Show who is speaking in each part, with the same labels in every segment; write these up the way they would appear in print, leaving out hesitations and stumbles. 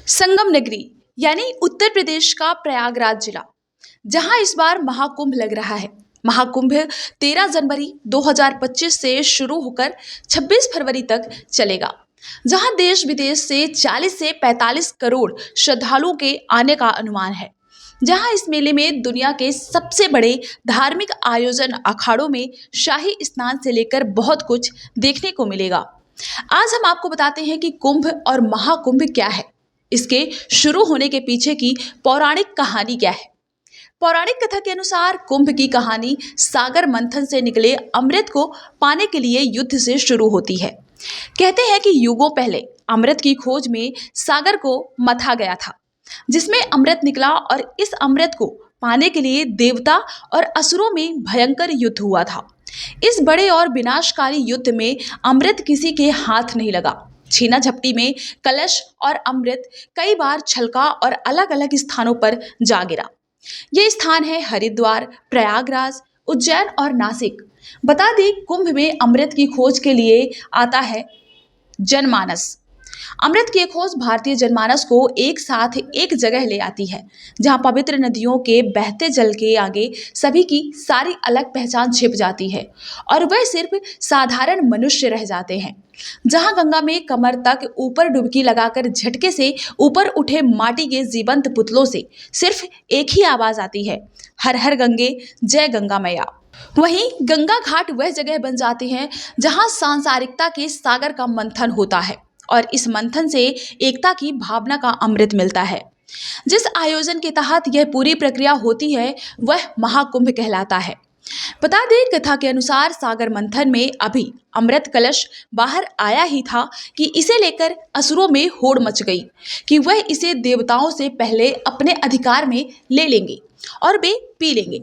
Speaker 1: संगम नगरी यानी उत्तर प्रदेश का प्रयागराज जिला, जहां इस बार महाकुंभ लग रहा है। महाकुंभ 13 जनवरी 2025 से शुरू होकर 26 फरवरी तक चलेगा, जहां देश विदेश से 40 से 45 करोड़ श्रद्धालुओं के आने का अनुमान है। जहां इस मेले में दुनिया के सबसे बड़े धार्मिक आयोजन अखाड़ों में शाही स्नान से लेकर बहुत कुछ देखने को मिलेगा। आज हम आपको बताते हैं कि कुंभ और महाकुंभ क्या है, इसके शुरू होने के पीछे की पौराणिक कहानी क्या है। पौराणिक कथा के अनुसार कुंभ की कहानी सागर मंथन से निकले अमृत को पाने के लिए युद्ध से शुरू होती है। कहते हैं कि युगों पहले अमृत की खोज में सागर को मथा गया था, जिसमें अमृत निकला और इस अमृत को पाने के लिए देवता और असुरों में भयंकर युद्ध हुआ था। इस बड़े और विनाशकारी युद्ध में अमृत किसी के हाथ नहीं लगा। छीना झपटी में कलश और अमृत कई बार छलका और अलग अलग स्थानों पर जा गिरा। ये स्थान है हरिद्वार, प्रयागराज, उज्जैन और नासिक। बता दें, कुंभ में अमृत की खोज के लिए आता है जनमानस। अमृत की खोज भारतीय जनमानस को एक साथ एक जगह ले आती है, जहां पवित्र नदियों के बहते जल के आगे सभी की सारी अलग पहचान छिप जाती है और वह सिर्फ साधारण मनुष्य रह जाते हैं। जहां गंगा में कमर तक ऊपर डुबकी लगाकर झटके से ऊपर उठे माटी के जीवंत पुतलों से सिर्फ एक ही आवाज आती है, हर हर गंगे, जय गंगा मैया। वहीं गंगा घाट वह जगह बन जाती है जहां सांसारिकता के सागर का मंथन होता है और इस मंथन से एकता की भावना का अमृत मिलता है। जिस आयोजन के तहत यह पूरी प्रक्रिया होती है वह महाकुंभ कहलाता है। बता दें, कथा के अनुसार सागर मंथन में अभी अमृत कलश बाहर आया ही था कि इसे लेकर असुरों में होड़ मच गई कि वह इसे देवताओं से पहले अपने अधिकार में ले लेंगे और वे पी लेंगे।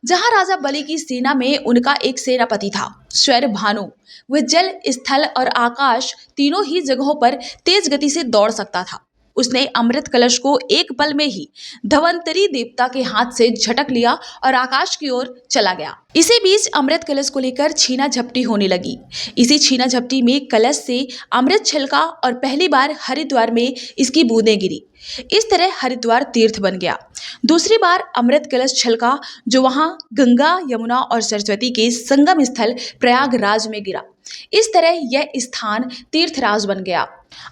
Speaker 1: जहां राजा बलि की सेना में उनका एक सेनापति था, स्वैर भानु। वह जल, स्थल और आकाश तीनों ही जगहों पर तेज गति से दौड़ सकता था। उसने अमृत कलश को एक पल में ही धवंतरी देवता के हाथ से झटक लिया और आकाश की ओर चला गया। इसी बीच अमृत कलश को लेकर छीना झपटी होने लगी। इसी छीना झपटी में कलश से अमृत छलका और पहली बार हरिद्वार में इसकी बूंदें गिरी। इस तरह हरिद्वार तीर्थ बन गया। दूसरी बार अमृत कलश छलका जो वहां गंगा, यमुना और सरस्वती के संगम स्थल प्रयागराज में गिरा। इस तरह यह स्थान तीर्थराज बन गया।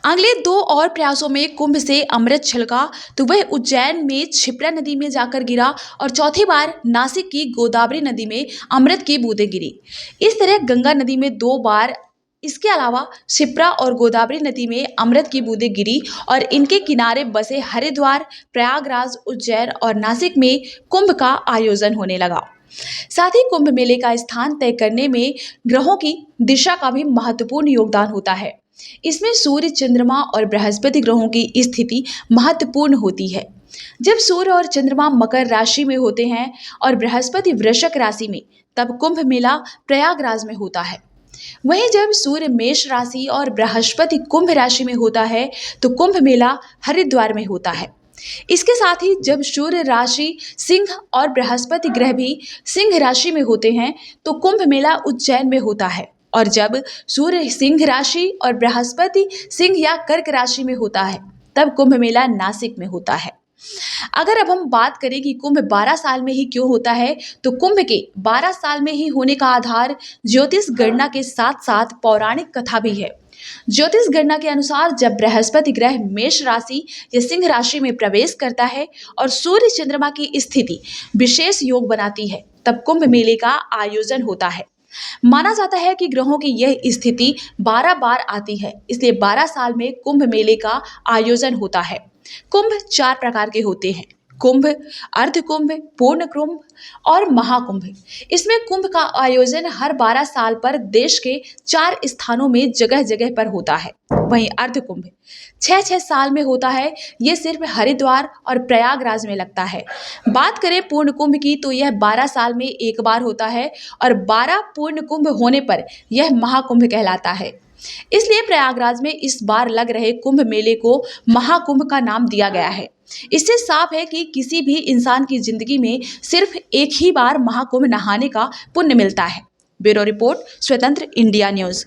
Speaker 1: अगले 2 और प्रयासों में कुंभ से अमृत छलका तो वह उज्जैन में क्षिप्रा नदी में जाकर गिरा और चौथी बार नासिक की गोदावरी नदी में अमृत की बूंदें गिरी। इस तरह गंगा नदी में 2 बार, इसके अलावा क्षिप्रा और गोदावरी नदी में अमृत की बूंदें गिरी और इनके किनारे बसे हरिद्वार, प्रयागराज, उज्जैन और नासिक में कुंभ का आयोजन होने लगा। साथ ही कुंभ मेले का स्थान तय करने में ग्रहों की दिशा का भी महत्वपूर्ण योगदान होता है। इसमें सूर्य, चंद्रमा और बृहस्पति ग्रहों की स्थिति महत्वपूर्ण होती है। जब सूर्य और चंद्रमा मकर राशि में होते हैं और बृहस्पति वृश्चिक राशि में, तब कुंभ मेला प्रयागराज में होता है। वहीं जब सूर्य मेष राशि और बृहस्पति कुंभ राशि में होता है तो कुंभ मेला हरिद्वार में होता है। इसके साथ ही जब सूर्य राशि सिंह और बृहस्पति ग्रह भी सिंह राशि में होते हैं तो कुंभ मेला उज्जैन में होता है, और जब सूर्य सिंह राशि और बृहस्पति सिंह या कर्क राशि में होता है तब कुंभ मेला नासिक में होता है। अगर अब हम बात करें कि कुंभ 12 साल में ही क्यों होता है, तो कुंभ के 12 साल में ही होने का आधार ज्योतिष गणना के साथ साथ पौराणिक कथा भी है। ज्योतिष गणना के अनुसार जब बृहस्पति ग्रह मेष राशि या सिंह राशि में प्रवेश करता है और सूर्य चंद्रमा की स्थिति विशेष योग बनाती है, तब कुंभ मेले का आयोजन होता है। माना जाता है कि ग्रहों की यह स्थिति 12 बार आती है, इसलिए 12 साल में कुंभ मेले का आयोजन होता है। कुंभ 4 प्रकार के होते हैं: कुंभ, अर्ध कुंभ, पूर्ण कुंभ और महाकुंभ। इसमें कुंभ का आयोजन हर 12 साल पर देश के 4 स्थानों में जगह जगह पर होता है। वहीं अर्ध कुंभ 6-6 साल में होता है। ये सिर्फ हरिद्वार और प्रयागराज में लगता है। बात करें पूर्ण कुंभ की तो यह 12 साल में एक बार होता है और 12 पूर्ण कुंभ होने पर यह महाकुंभ कहलाता है। इसलिए प्रयागराज में इस बार लग रहे कुंभ मेले को महाकुंभ का नाम दिया गया है। इससे साफ है कि किसी भी इंसान की जिंदगी में सिर्फ एक ही बार महाकुंभ नहाने का पुण्य मिलता है। ब्यूरो रिपोर्ट, स्वतंत्र इंडिया न्यूज।